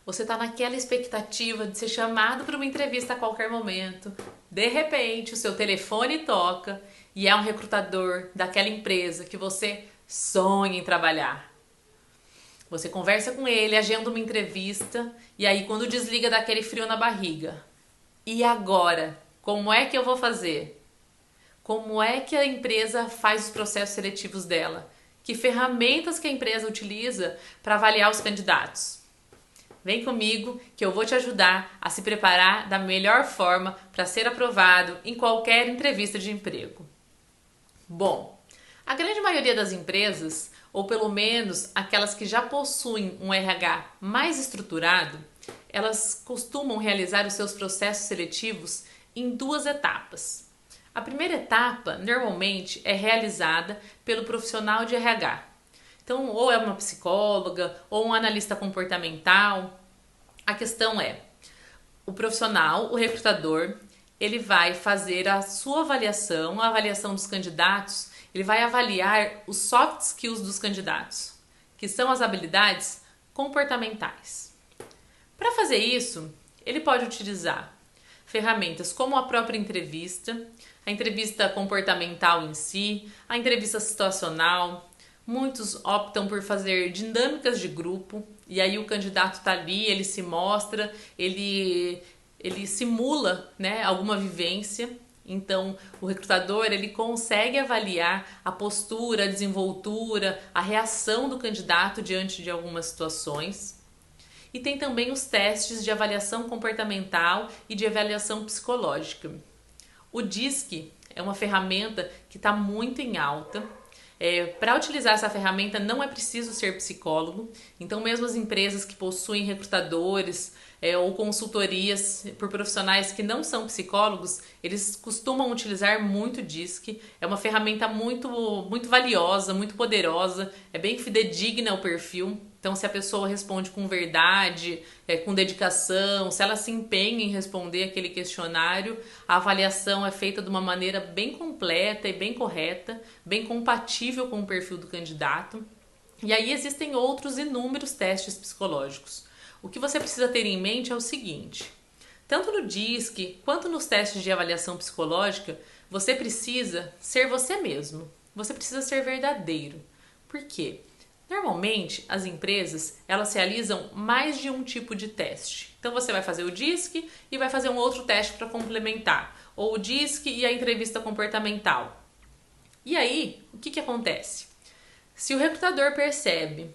Você está naquela expectativa de ser chamado para uma entrevista a qualquer momento. De repente, o seu telefone toca e é um recrutador daquela empresa que você sonha em trabalhar. Você conversa com ele, agenda uma entrevista e aí quando desliga dá aquele frio na barriga. E agora? Como é que eu vou fazer? Como é que a empresa faz os processos seletivos dela? Que ferramentas que a empresa utiliza para avaliar os candidatos? Vem comigo que eu vou te ajudar a se preparar da melhor forma para ser aprovado em qualquer entrevista de emprego. Bom, a grande maioria das empresas, ou pelo menos aquelas que já possuem um RH mais estruturado, elas costumam realizar os seus processos seletivos em duas etapas. A primeira etapa, normalmente, é realizada pelo profissional de RH. Então, ou é uma psicóloga, ou um analista comportamental. A questão é, o profissional, o recrutador, ele vai fazer a sua avaliação, a avaliação dos candidatos, ele vai avaliar os soft skills dos candidatos, que são as habilidades comportamentais. Para fazer isso, ele pode utilizar ferramentas como a própria entrevista, a entrevista comportamental em si, a entrevista situacional. Muitos optam por fazer dinâmicas de grupo, e aí o candidato está ali, ele se mostra, ele simula, né, alguma vivência. Então, o recrutador ele consegue avaliar a postura, a desenvoltura, a reação do candidato diante de algumas situações. E tem também os testes de avaliação comportamental e de avaliação psicológica. O DISC é uma ferramenta que está muito em alta. Para utilizar essa ferramenta não é preciso ser psicólogo, então mesmo as empresas que possuem recrutadores ou consultorias por profissionais que não são psicólogos, eles costumam utilizar muito o DISC. É uma ferramenta muito valiosa, muito poderosa, é bem fidedigna ao perfil. Então, se a pessoa responde com verdade, com dedicação, se ela se empenha em responder aquele questionário, a avaliação é feita de uma maneira bem completa e bem correta, bem compatível com o perfil do candidato. E aí existem outros inúmeros testes psicológicos. O que você precisa ter em mente é o seguinte: tanto no DISC quanto nos testes de avaliação psicológica, você precisa ser você mesmo. Você precisa ser verdadeiro. Por quê? Normalmente, as empresas, elas realizam mais de um tipo de teste. Então, você vai fazer o DISC e vai fazer um outro teste para complementar. Ou o DISC e a entrevista comportamental. E aí, o que acontece? Se o recrutador percebe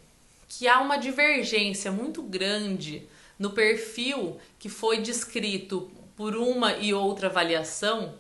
que há uma divergência muito grande no perfil que foi descrito por uma e outra avaliação,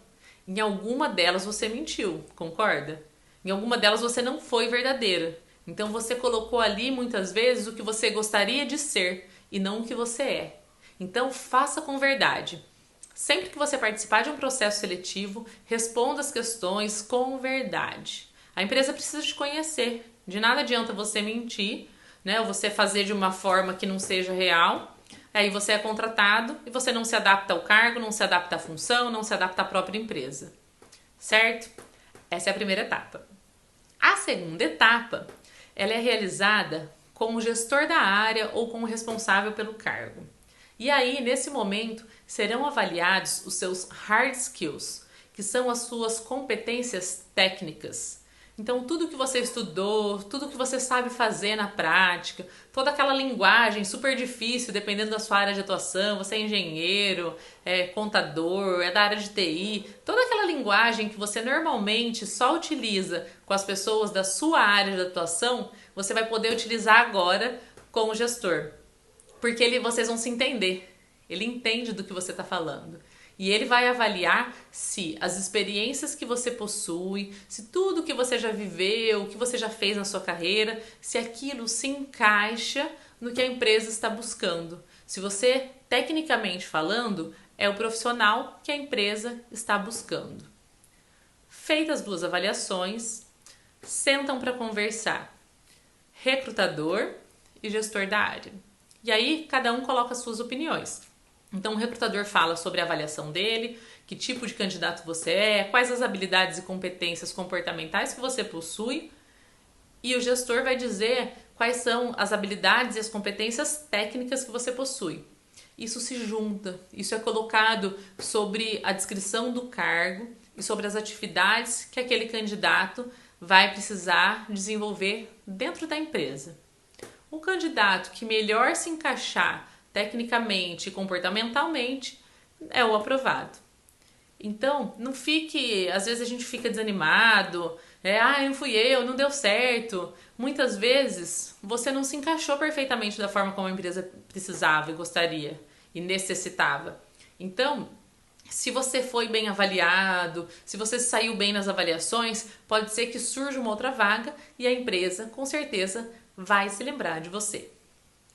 em alguma delas você mentiu, concorda? Em alguma delas você não foi verdadeira. Então você colocou ali muitas vezes o que você gostaria de ser e não o que você é. Então faça com verdade. Sempre que você participar de um processo seletivo, responda as questões com verdade. A empresa precisa te conhecer. De nada adianta você mentir, né, ou você fazer de uma forma que não seja real. Aí você é contratado e você não se adapta ao cargo, não se adapta à função, não se adapta à própria empresa. Certo? Essa é a primeira etapa. A segunda etapa, ela é realizada com o gestor da área ou com o responsável pelo cargo. E aí, nesse momento, serão avaliados os seus hard skills, que são as suas competências técnicas. Então, tudo que você estudou, tudo que você sabe fazer na prática, toda aquela linguagem super difícil, dependendo da sua área de atuação, você é engenheiro, é contador, é da área de TI, toda aquela linguagem que você normalmente só utiliza com as pessoas da sua área de atuação, você vai poder utilizar agora com o gestor. Porque vocês vão se entender. Ele entende do que você está falando. E ele vai avaliar se as experiências que você possui, se tudo que você já viveu, o que você já fez na sua carreira, se aquilo se encaixa no que a empresa está buscando. Se você, tecnicamente falando, é o profissional que a empresa está buscando. Feitas as duas avaliações, sentam para conversar recrutador e gestor da área. E aí cada um coloca as suas opiniões. Então o recrutador fala sobre a avaliação dele, que tipo de candidato você é, quais as habilidades e competências comportamentais que você possui, e o gestor vai dizer quais são as habilidades e as competências técnicas que você possui. Isso se junta, isso é colocado sobre a descrição do cargo e sobre as atividades que aquele candidato vai precisar desenvolver dentro da empresa. O candidato que melhor se encaixar tecnicamente e comportamentalmente é o aprovado. Então, não fique, às vezes a gente fica desanimado, não fui eu, não deu certo. Muitas vezes você não se encaixou perfeitamente da forma como a empresa precisava e gostaria e necessitava. Então, se você foi bem avaliado, se você saiu bem nas avaliações, pode ser que surja uma outra vaga e a empresa, com certeza, vai se lembrar de você.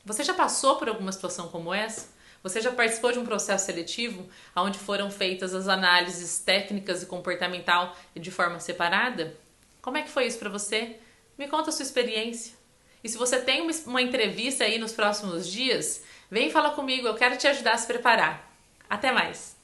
Você já passou por alguma situação como essa? Você já participou de um processo seletivo onde foram feitas as análises técnicas e comportamental de forma separada? Como é que foi isso para você? Me conta a sua experiência. E se você tem uma entrevista aí nos próximos dias, vem falar comigo, eu quero te ajudar a se preparar. Até mais!